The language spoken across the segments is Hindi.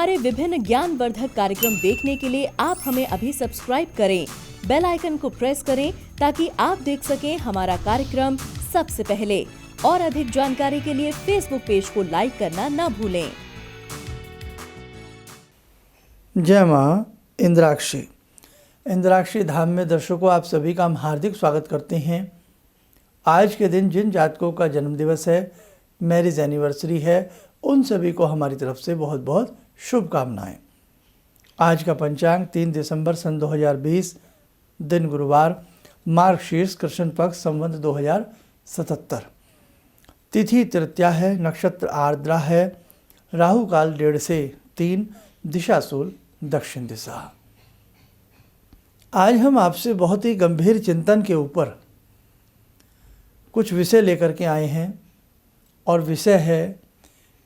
हमारे विभिन्न ज्ञानवर्धक कार्यक्रम देखने के लिए आप हमें अभी सब्सक्राइब करें, बेल आइकन को प्रेस करें ताकि आप देख सकें हमारा कार्यक्रम सबसे पहले। और अधिक जानकारी के लिए फेसबुक पेज को लाइक करना न भूलें। जय मां इंद्राक्षी। इंद्राक्षी धाम में दर्शकों आप सभी का हम हार्दिक स्वागत करते हैं। आज के दिन जिन जातकों का जन्मदिवस है, मैरिज एनिवर्सरी है, उन सभी को हमारी तरफ से बहुत बहुत शुभकामनाएं। आज का पंचांग 3 दिसंबर सन 2020, दिन गुरुवार, मार्गशीर्ष कृष्ण पक्ष संवत 2077, तिथि तृतीया है, नक्षत्र आर्द्रा है, राहु काल 1:30 से 3, दिशा शूल दक्षिण दिशा। आज हम आपसे बहुत ही गंभीर चिंतन के ऊपर कुछ विषय लेकर के आए हैं और विषय है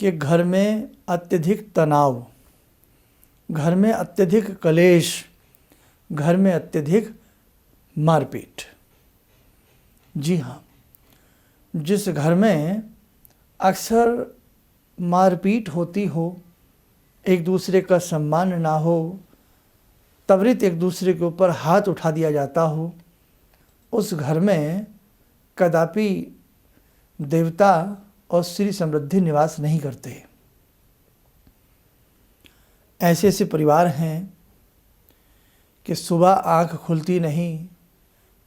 कि घर में अत्यधिक तनाव, घर में अत्यधिक कलेश, घर में अत्यधिक मारपीट। जी हाँ, जिस घर में अक्सर मारपीट होती हो, एक दूसरे का सम्मान ना हो, त्वरित एक दूसरे के ऊपर हाथ उठा दिया जाता हो, उस घर में कदापि देवता और श्री समृद्धि निवास नहीं करते। ऐसे ऐसे परिवार हैं कि सुबह आंख खुलती नहीं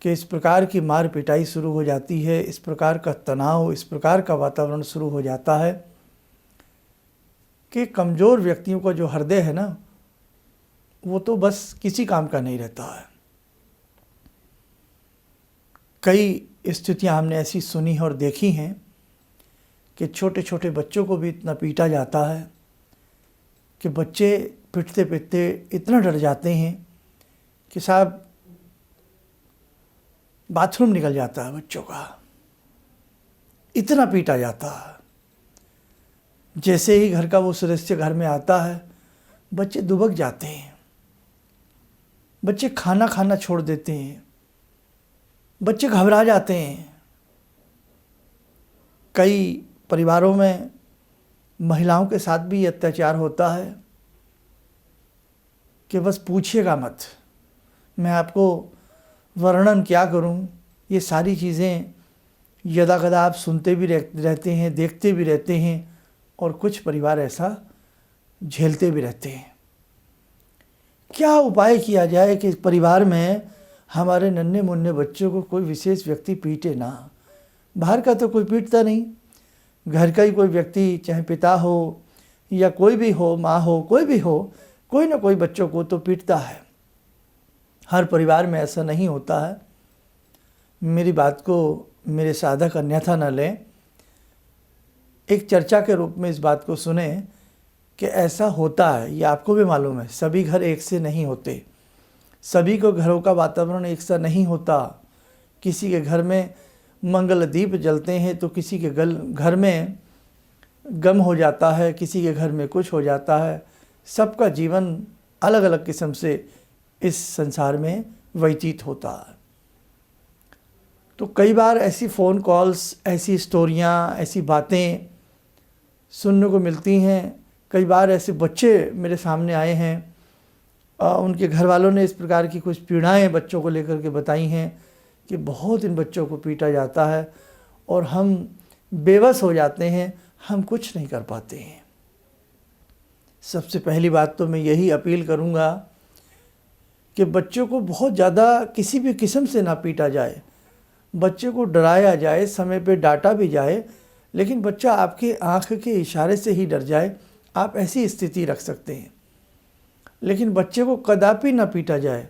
कि इस प्रकार की मार पिटाई शुरू हो जाती है, इस प्रकार का तनाव, इस प्रकार का वातावरण शुरू हो जाता है कि कमज़ोर व्यक्तियों का जो हृदय है ना, वो तो बस किसी काम का नहीं रहता है। कई स्थितियां हमने ऐसी सुनी हैं और देखी हैं कि छोटे छोटे बच्चों को भी इतना पीटा जाता है कि बच्चे पिटते पिटते इतना डर जाते हैं कि साहब बाथरूम निकल जाता है बच्चों का, इतना पीटा जाता है। जैसे ही घर का वो सदस्य घर में आता है, बच्चे दुबक जाते हैं, बच्चे खाना खाना छोड़ देते हैं, बच्चे घबरा जाते हैं। कई परिवारों में महिलाओं के साथ भी अत्याचार होता है कि बस पूछिएगा मत। मैं आपको वर्णन क्या करूं, ये सारी चीज़ें यदा कदा आप सुनते भी रहते हैं, देखते भी रहते हैं और कुछ परिवार ऐसा झेलते भी रहते हैं। क्या उपाय किया जाए कि परिवार में हमारे नन्हे मुन्ने बच्चों को कोई विशेष व्यक्ति पीटे ना। बाहर का तो कोई पीटता नहीं, घर का ही कोई व्यक्ति, चाहे पिता हो या कोई भी हो, माँ हो, कोई भी हो, कोई ना कोई बच्चों को तो पीटता है। हर परिवार में ऐसा नहीं होता है। मेरी बात को मेरे साधक अन्यथा न लें, एक चर्चा के रूप में इस बात को सुने कि ऐसा होता है। ये आपको भी मालूम है, सभी घर एक से नहीं होते, सभी को घरों का वातावरण एक सा नहीं होता। किसी के घर में मंगल दीप जलते हैं तो किसी के घर में गम हो जाता है, किसी के घर में कुछ हो जाता है। सबका जीवन अलग अलग किस्म से इस संसार में व्यतीत होता है। तो कई बार ऐसी फ़ोन कॉल्स, ऐसी स्टोरियाँ, ऐसी बातें सुनने को मिलती हैं। कई बार ऐसे बच्चे मेरे सामने आए हैं, उनके घर वालों ने इस प्रकार की कुछ पीड़ाएं बच्चों को लेकर के बताई हैं कि बहुत इन बच्चों को पीटा जाता है और हम बेबस हो जाते हैं, हम कुछ नहीं कर पाते हैं। सबसे पहली बात तो मैं यही अपील करूंगा कि बच्चों को बहुत ज़्यादा किसी भी किस्म से ना पीटा जाए, बच्चे को डराया जाए, समय पे डांटा भी जाए, लेकिन बच्चा आपके आँख के इशारे से ही डर जाए, आप ऐसी स्थिति रख सकते हैं। लेकिन बच्चे को कदापि ना पीटा जाए।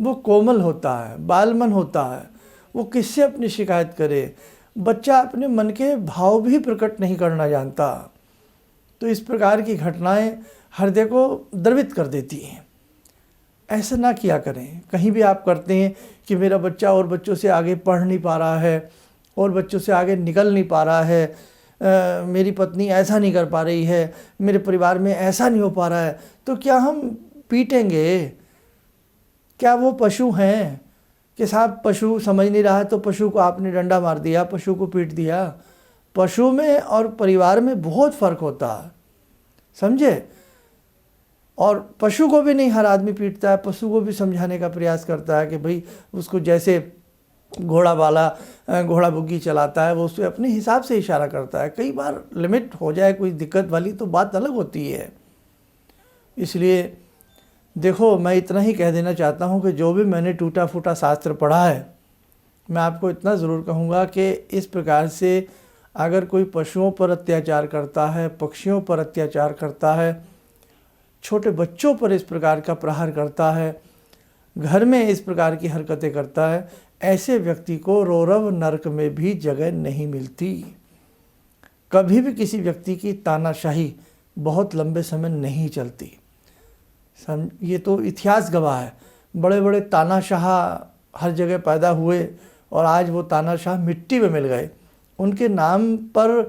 वो कोमल होता है, बालमन होता है, वो किससे अपनी शिकायत करे। बच्चा अपने मन के भाव भी प्रकट नहीं करना जानता। तो इस प्रकार की घटनाएं हृदय को द्रवित कर देती हैं। ऐसा ना किया करें। कहीं भी आप करते हैं कि मेरा बच्चा और बच्चों से आगे पढ़ नहीं पा रहा है और बच्चों से आगे निकल नहीं पा रहा है, मेरी पत्नी ऐसा नहीं कर पा रही है, मेरे परिवार में ऐसा नहीं हो पा रहा है, तो क्या हम पीटेंगे? क्या वो पशु हैं कि साहब पशु समझ नहीं रहा है तो पशु को आपने डंडा मार दिया, पशु को पीट दिया? पशु में और परिवार में बहुत फ़र्क होता है, समझे? और पशु को भी नहीं हर आदमी पीटता है, पशु को भी समझाने का प्रयास करता है कि भाई उसको जैसे घोड़ा बुग्गी चलाता है वो उससे अपने हिसाब से इशारा करता है। कई बार लिमिट हो जाए कोई दिक्कत वाली तो बात अलग होती है। इसलिए देखो, मैं इतना ही कह देना चाहता हूँ कि जो भी मैंने टूटा फूटा शास्त्र पढ़ा है, मैं आपको इतना ज़रूर कहूँगा कि इस प्रकार से अगर कोई पशुओं पर अत्याचार करता है, पक्षियों पर अत्याचार करता है, छोटे बच्चों पर इस प्रकार का प्रहार करता है, घर में इस प्रकार की हरकतें करता है, ऐसे व्यक्ति को रौरव नरक में भी जगह नहीं मिलती। कभी भी किसी व्यक्ति की तानाशाही बहुत लंबे समय नहीं चलती। ये तो इतिहास गवाह है। बड़े बड़े तानाशाह हर जगह पैदा हुए और आज वो तानाशाह मिट्टी में मिल गए। उनके नाम पर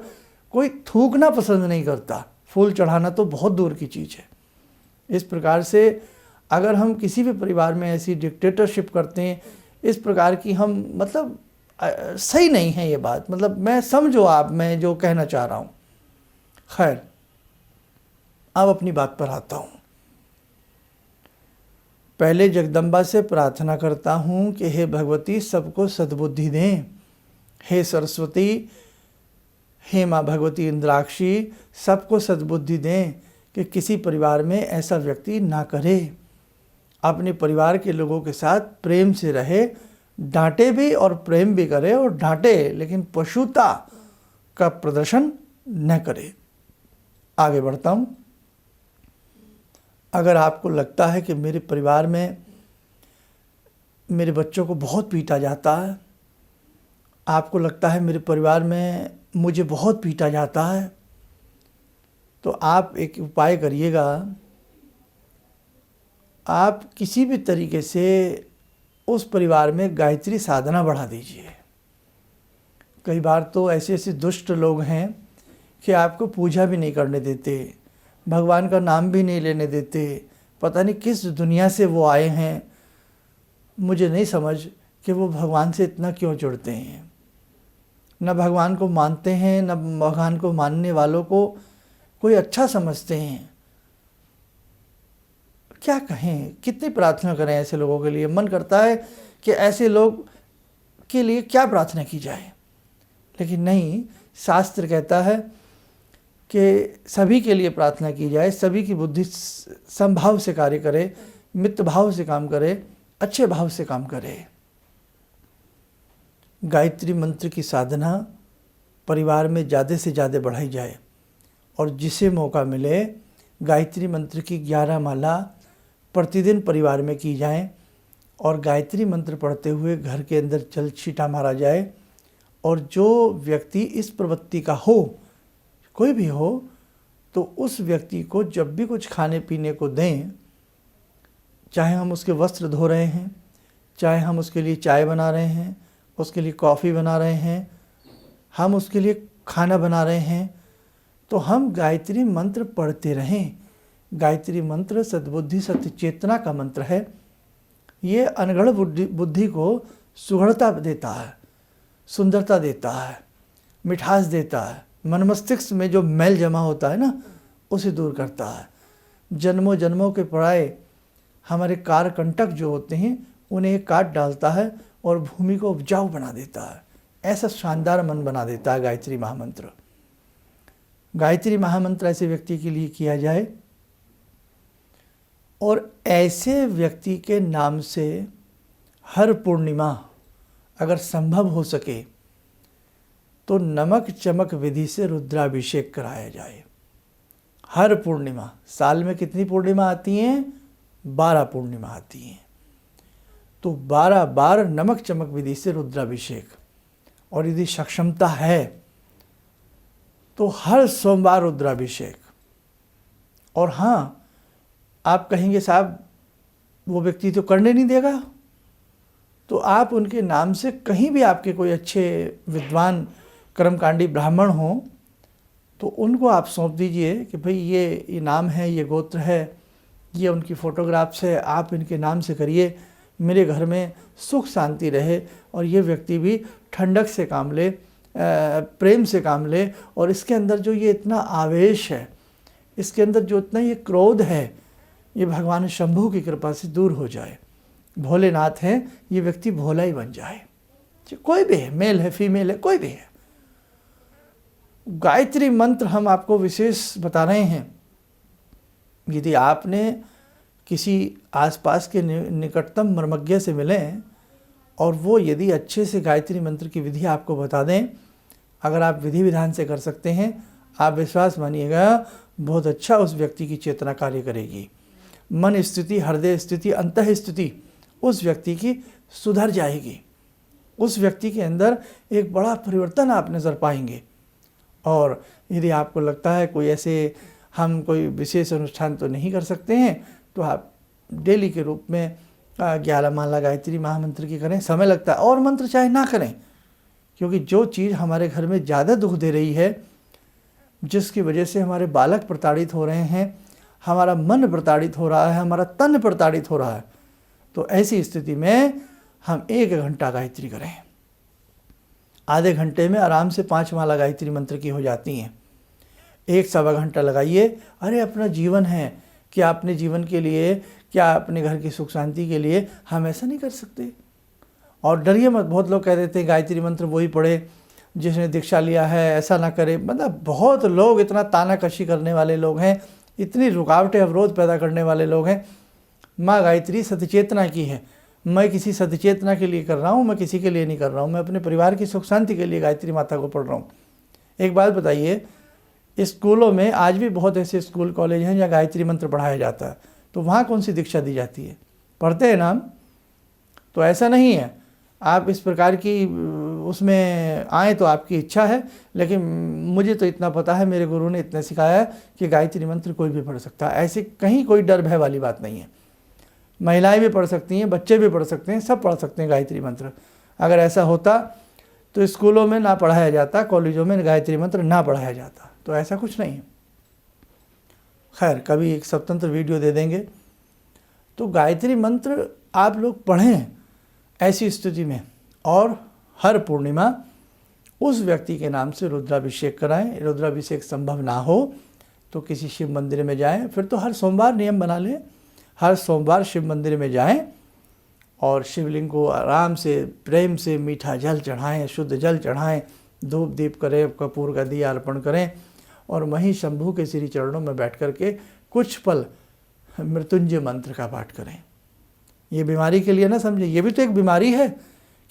कोई थूकना पसंद नहीं करता, फूल चढ़ाना तो बहुत दूर की चीज़ है। इस प्रकार से अगर हम किसी भी परिवार में ऐसी डिक्टेटरशिप करते हैं, इस प्रकार की हम मतलब सही नहीं है ये बात। मतलब मैं समझो आप, मैं जो कहना चाह रहा हूँ। खैर, अब अपनी बात पर आता हूँ। पहले जगदम्बा से प्रार्थना करता हूँ कि हे भगवती सबको सद्बुद्धि दें। हे सरस्वती, हे माँ भगवती इंद्राक्षी, सबको सद्बुद्धि दें कि किसी परिवार में ऐसा व्यक्ति ना करे। अपने परिवार के लोगों के साथ प्रेम से रहे, डांटे भी और प्रेम भी करे और डांटे, लेकिन पशुता का प्रदर्शन न करे। आगे बढ़ता हूँ। अगर आपको लगता है कि मेरे परिवार में मेरे बच्चों को बहुत पीटा जाता है, आपको लगता है मेरे परिवार में मुझे बहुत पीटा जाता है, तो आप एक उपाय करिएगा। आप किसी भी तरीके से उस परिवार में गायत्री साधना बढ़ा दीजिए। कई बार तो ऐसे ऐसे दुष्ट लोग हैं कि आपको पूजा भी नहीं करने देते, भगवान का नाम भी नहीं लेने देते। पता नहीं किस दुनिया से वो आए हैं, मुझे नहीं समझ कि वो भगवान से इतना क्यों जुड़ते हैं। न भगवान को मानते हैं, न भगवान को मानने वालों को कोई अच्छा समझते हैं। क्या कहें, कितनी प्रार्थना करें ऐसे लोगों के लिए। मन करता है कि ऐसे लोग के लिए क्या प्रार्थना की जाए, लेकिन नहीं, शास्त्र कहता है कि सभी के लिए प्रार्थना की जाए, सभी की बुद्धि समभाव से कार्य करे, मित्र भाव से काम करे, अच्छे भाव से काम करे। गायत्री मंत्र की साधना परिवार में ज़्यादा से ज़्यादा बढ़ाई जाए और जिसे मौका मिले गायत्री मंत्र की 11 माला प्रतिदिन परिवार में की जाए और गायत्री मंत्र पढ़ते हुए घर के अंदर जल छींटा मारा जाए। और जो व्यक्ति इस प्रवृत्ति का हो, कोई भी हो, तो उस व्यक्ति को जब भी कुछ खाने पीने को दें, चाहे हम उसके वस्त्र धो रहे हैं, चाहे हम उसके लिए चाय बना रहे हैं, उसके लिए कॉफ़ी बना रहे हैं, हम उसके लिए खाना बना रहे हैं, तो हम गायत्री मंत्र पढ़ते रहें। गायत्री मंत्र सद्बुद्धि सत्य चेतना का मंत्र है। ये अनगढ़ बुद्धि को सुघड़ता देता है, सुंदरता देता है, मिठास देता है। मन मस्तिष्क में जो मैल जमा होता है ना, उसे दूर करता है। जन्मों जन्मों के पराए हमारे कारकंटक जो होते हैं उन्हें काट डालता है और भूमि को उपजाऊ बना देता है। ऐसा शानदार मन बना देता है गायत्री महामंत्र। गायत्री महामंत्र ऐसे व्यक्ति के लिए किया जाए और ऐसे व्यक्ति के नाम से हर पूर्णिमा अगर संभव हो सके तो नमक चमक विधि से रुद्राभिषेक कराया जाए। हर पूर्णिमा, साल में कितनी पूर्णिमा आती हैं? 12 पूर्णिमा आती हैं। तो 12 बार नमक चमक विधि से रुद्राभिषेक, और यदि सक्षमता है तो हर सोमवार रुद्राभिषेक। और हाँ, आप कहेंगे साहब वो व्यक्ति तो करने नहीं देगा, तो आप उनके नाम से कहीं भी आपके कोई अच्छे विद्वान कर्मकांडी ब्राह्मण हों तो उनको आप सौंप दीजिए कि भाई ये नाम है, ये गोत्र है, ये उनकी फ़ोटोग्राफ्स है, आप इनके नाम से करिए, मेरे घर में सुख शांति रहे और ये व्यक्ति भी ठंडक से काम ले, प्रेम से काम ले। और इसके अंदर जो ये इतना आवेश है, इसके अंदर जो इतना ये क्रोध है, ये भगवान शंभू की कृपा से दूर हो जाए। भोलेनाथ है, ये व्यक्ति भोला ही बन जाए। कोई भी है, मेल है फीमेल है, कोई भी है। गायत्री मंत्र हम आपको विशेष बता रहे हैं। यदि आपने किसी आसपास के निकटतम मर्मज्ञ से मिलें और वो यदि अच्छे से गायत्री मंत्र की विधि आपको बता दें, अगर आप विधि विधान से कर सकते हैं, आप विश्वास मानिएगा बहुत अच्छा उस व्यक्ति की चेतना कार्य करेगी। मन स्थिति, हृदय स्थिति, अंतः स्थिति उस व्यक्ति की सुधर जाएगी। उस व्यक्ति के अंदर एक बड़ा परिवर्तन आप नज़र पाएंगे। और यदि आपको लगता है कोई ऐसे हम कोई विशेष अनुष्ठान तो नहीं कर सकते हैं, तो आप डेली के रूप में 11 माला गायत्री महामंत्र की करें। समय लगता है, और मंत्र चाहे ना करें, क्योंकि जो चीज़ हमारे घर में ज़्यादा दुख दे रही है, जिसकी वजह से हमारे बालक प्रताड़ित हो रहे हैं, हमारा मन प्रताड़ित हो रहा है, हमारा तन प्रताड़ित हो रहा है, तो ऐसी स्थिति में हम 1 घंटा गायत्री करें। आधे घंटे में आराम से 5 माला गायत्री मंत्र की हो जाती हैं। 1-1.25 घंटा लगाइए। अरे अपना जीवन है, क्या अपने जीवन के लिए, क्या अपने घर की सुख शांति के लिए हम ऐसा नहीं कर सकते? और डरिए मत। बहुत लोग कह देते हैं गायत्री मंत्र वही पढ़े जिसने दीक्षा लिया है, ऐसा ना करे। मतलब बहुत लोग इतना तानाकशी करने वाले लोग हैं, इतनी रुकावटें अवरोध पैदा करने वाले लोग हैं। माँ गायत्री सतचेतना की है। मैं किसी सतचेतना के लिए कर रहा हूँ, मैं किसी के लिए नहीं कर रहा हूँ, मैं अपने परिवार की सुख शांति के लिए गायत्री माता को पढ़ रहा हूँ। एक बात बताइए, स्कूलों में आज भी बहुत ऐसे स्कूल कॉलेज हैं जहाँ गायत्री मंत्र पढ़ाया जाता है, तो वहाँ कौन सी दीक्षा दी जाती है? पढ़ते हैं नाम। तो ऐसा नहीं है, आप इस प्रकार की उसमें आएँ तो आपकी इच्छा है, लेकिन मुझे तो इतना पता है, मेरे गुरु ने इतना सिखाया है कि गायत्री मंत्र कोई भी पढ़ सकता है। ऐसे कहीं कोई डर भय वाली बात नहीं है। महिलाएं भी पढ़ सकती हैं, बच्चे भी पढ़ सकते हैं, सब पढ़ सकते हैं गायत्री मंत्र। अगर ऐसा होता तो स्कूलों में ना पढ़ाया जाता, कॉलेजों में गायत्री मंत्र ना पढ़ाया जाता। तो ऐसा कुछ नहीं है। खैर, कभी एक स्वतंत्र वीडियो दे देंगे। तो गायत्री मंत्र आप लोग पढ़ें ऐसी स्थिति में, और हर पूर्णिमा उस व्यक्ति के नाम से रुद्राभिषेक कराएं। रुद्राभिषेक संभव ना हो तो किसी शिव मंदिर में जाएं। फिर तो हर सोमवार नियम बना लें, हर सोमवार शिव मंदिर में जाएं और शिवलिंग को आराम से प्रेम से मीठा जल चढ़ाएं, शुद्ध जल चढ़ाएं, धूप दीप करें, कपूर का दिया अर्पण करें, और वहीं शंभू के श्री चरणों में बैठ कर के कुछ पल मृत्युंजय मंत्र का पाठ करें। ये बीमारी के लिए ना समझे, ये भी तो एक बीमारी है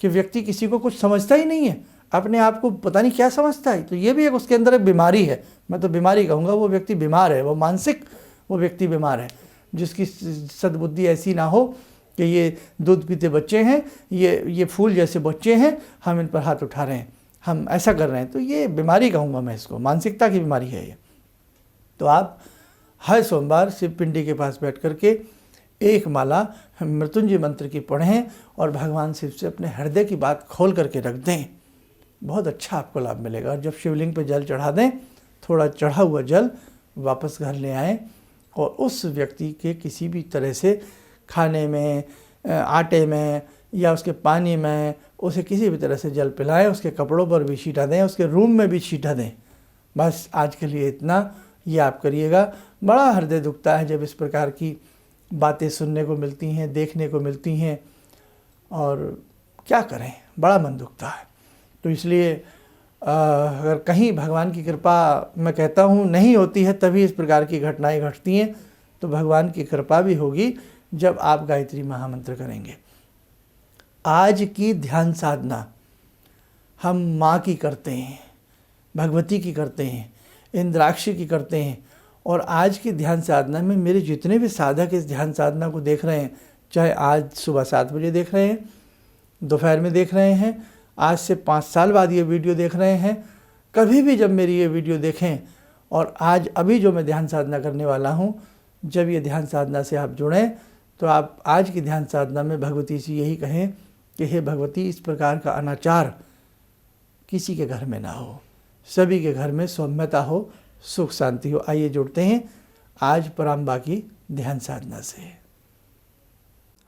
कि व्यक्ति किसी को कुछ समझता ही नहीं है, अपने आप को पता नहीं क्या समझता है। तो ये भी एक उसके अंदर एक बीमारी है। मैं तो बीमारी कहूँगा, वो व्यक्ति बीमार है, वो मानसिक वो व्यक्ति बीमार है, जिसकी सद्बुद्धि ऐसी ना हो कि ये दूध पीते बच्चे हैं, ये फूल जैसे बच्चे हैं, हम इन पर हाथ उठा रहे हैं, हम ऐसा कर रहे हैं। तो ये बीमारी कहूँगा मैं इसको, मानसिकता की बीमारी है ये। तो आप हर सोमवार शिव पिंडी के पास बैठ कर के 1 माला मृत्युंजय मंत्र की पढ़ें और भगवान शिव से अपने हृदय की बात खोल करके रख दें। बहुत अच्छा आपको लाभ मिलेगा। और जब शिवलिंग पर जल चढ़ा दें, थोड़ा चढ़ा हुआ जल वापस घर ले आएँ और उस व्यक्ति के किसी भी तरह से खाने में, आटे में या उसके पानी में उसे किसी भी तरह से जल पिलाएं। उसके कपड़ों पर भी छींटा दें, उसके रूम में भी छींटा दें। बस आज के लिए इतना, ये आप करिएगा। बड़ा हृदय दुखता है जब इस प्रकार की बातें सुनने को मिलती हैं, देखने को मिलती हैं, और क्या करें, बड़ा मन दुखता है। तो इसलिए अगर कहीं भगवान की कृपा, मैं कहता हूँ, नहीं होती है, तभी इस प्रकार की घटनाएं घटती हैं। तो भगवान की कृपा भी होगी जब आप गायत्री महामंत्र करेंगे। आज की ध्यान साधना हम माँ की करते हैं, भगवती की करते हैं, इंद्राक्षी की करते हैं। और आज की ध्यान साधना में मेरे जितने भी साधक इस ध्यान साधना को देख रहे हैं, चाहे आज सुबह 7 बजे देख रहे हैं, दोपहर में देख रहे हैं, आज से 5 साल बाद ये वीडियो देख रहे हैं, कभी भी जब मेरी ये वीडियो देखें, और आज अभी जो मैं ध्यान साधना करने वाला हूँ, जब ये ध्यान साधना से आप जुड़ें, तो आप आज की ध्यान साधना में भगवती से यही कहें कि हे भगवती, इस प्रकार का अनाचार किसी के घर में ना हो, सभी के घर में सौम्यता हो, सुख शांति हो। आइए जुड़ते हैं आज पराम्बा की ध्यान साधना से।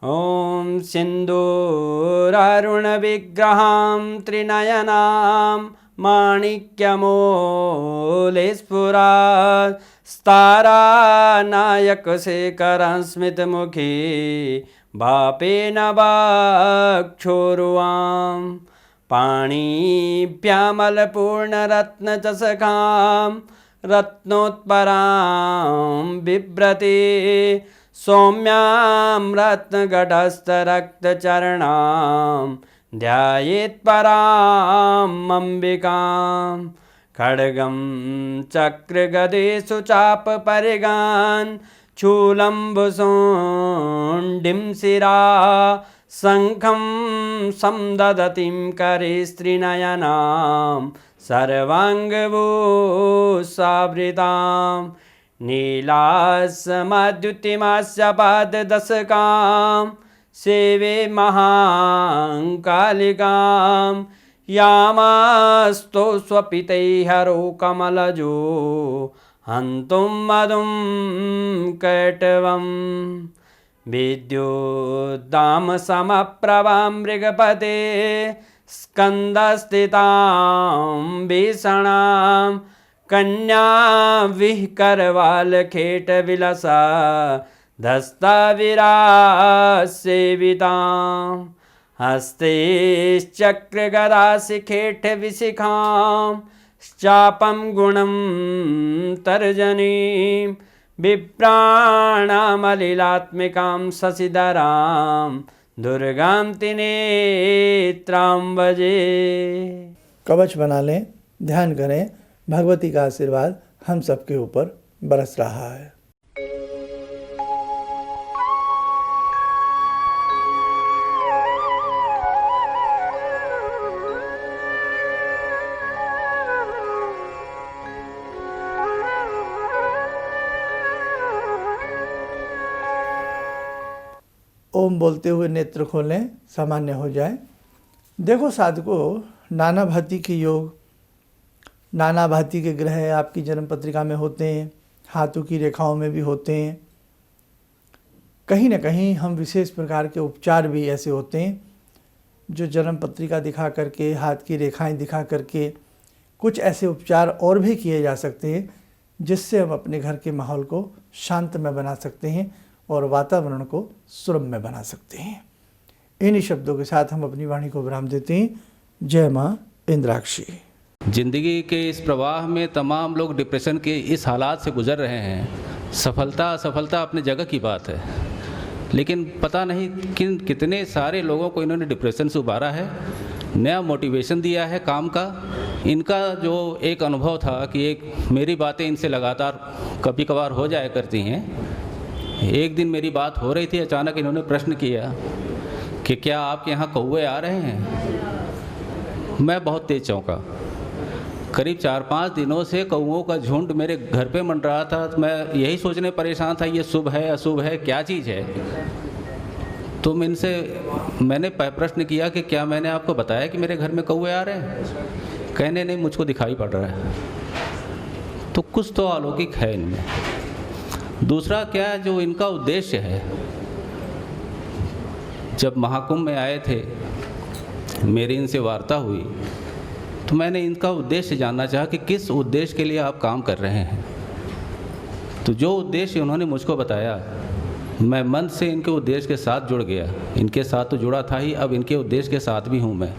ॐ सिन्दूरारुणविग्रहां त्रिनयनां माणिक्यमूले स्फुरात् स्तारानायकशेखरं स्मितमुखी भापेन वक्षोरुवां पाणिभ्यामलपूर्णरत्नचषकां रत्नोत्परां बिभ्रति सौम्यां रत्नगटस्थरक्तचरणां ध्यायेत्पराम् अम्बिकां खड्गं चक्रगदेषु चापपरिगान् शूलम्बुशुण्डिं शिरा शङ्खं संदधतीं करे स्त्रीनयनां सर्वाङ्गभूषावृतां नीलासमद्युतिमास्य पाददशकां सेवे महाकालिकां यामास्तो स्वपितैहरो कमलजो हन्तुं मधुं कैटवं विद्युद्दामसमप्रभां मृगपते स्कन्दस्थितां भीषणां कन्या विहकरवालखेटविलसा धस्ताविरासेवितां हस्तैश्चक्रगदाशिखेटविशिखां चापं गुणं तर्जनीं विप्राणामलिलात्मिकां शशिधरां दुर्गां त्रिनेत्रां भजे। कवच बना लें, ध्यान करें, भगवती का आशीर्वाद हम सबके ऊपर बरस रहा है। ओम बोलते हुए नेत्र खोलें, सामान्य हो जाए। देखो साधकों, नाना भांति के योग, नाना भांति के ग्रह आपकी जन्म पत्रिका में होते हैं, हाथों की रेखाओं में भी होते हैं। कहीं न कहीं हम विशेष प्रकार के उपचार भी ऐसे होते हैं जो जन्म पत्रिका दिखा करके, हाथ की रेखाएं दिखा करके कुछ ऐसे उपचार और भी किए जा सकते हैं जिससे हम अपने घर के माहौल को शांतमय बना सकते हैं और वातावरण को सुरम्य बना सकते हैं। इन्हीं शब्दों के साथ हम अपनी वाणी को विराम देते हैं। जय माँ इंद्राक्षी। जिंदगी के इस प्रवाह में तमाम लोग डिप्रेशन के इस हालात से गुजर रहे हैं। सफलता असफलता अपनी जगह की बात है, लेकिन पता नहीं कितने सारे लोगों को इन्होंने डिप्रेशन से उबारा है, नया मोटिवेशन दिया है काम का। इनका जो एक अनुभव था कि एक मेरी बातें इनसे लगातार कभी कभार हो जाया करती हैं। एक दिन मेरी बात हो रही थी, अचानक इन्होंने प्रश्न किया कि क्या आपके यहाँ कौवे आ रहे हैं। मैं बहुत तेज चौंका। करीब 4-5 दिनों से कौवों का झुंड मेरे घर पे मंडरा था। तो मैं यही सोचने परेशान था, ये शुभ है अशुभ है, क्या चीज़ है। तो मैंने प्रश्न किया कि क्या मैंने आपको बताया कि मेरे घर में कौवे आ रहे हैं। कहने नहीं, मुझको दिखाई पड़ रहा है। तो कुछ तो अलौकिक है इनमें। दूसरा क्या जो इनका उद्देश्य है, जब महाकुंभ में आए थे, मेरी इनसे वार्ता हुई तो मैंने इनका उद्देश्य जानना चाहा कि किस उद्देश्य के लिए आप काम कर रहे हैं। तो जो उद्देश्य उन्होंने मुझको बताया, मैं मन से इनके उद्देश्य के साथ जुड़ गया। इनके साथ तो जुड़ा था ही, अब इनके उद्देश्य के साथ भी हूँ मैं।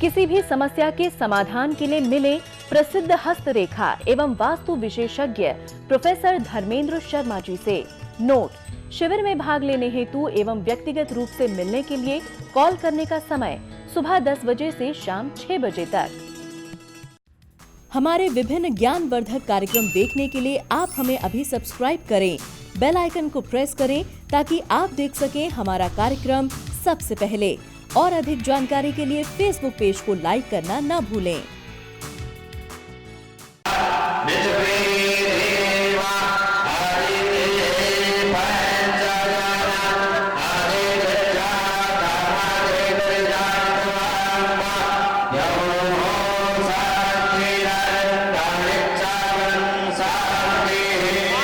किसी भी समस्या के समाधान के लिए मिले प्रसिद्ध हस्तरेखा एवं वास्तु विशेषज्ञ प्रोफेसर धर्मेंद्र शर्मा जी से। नोट: शिविर में भाग लेने हेतु एवं व्यक्तिगत रूप से मिलने के लिए कॉल करने का समय सुबह 10 बजे से शाम 6 बजे तक। हमारे विभिन्न ज्ञानवर्धक कार्यक्रम देखने के लिए आप हमें अभी सब्सक्राइब करें, बेल आइकन को प्रेस करें ताकि आप देख सकें हमारा कार्यक्रम सबसे पहले। और अधिक जानकारी के लिए फेसबुक पेज को लाइक करना न भूलें।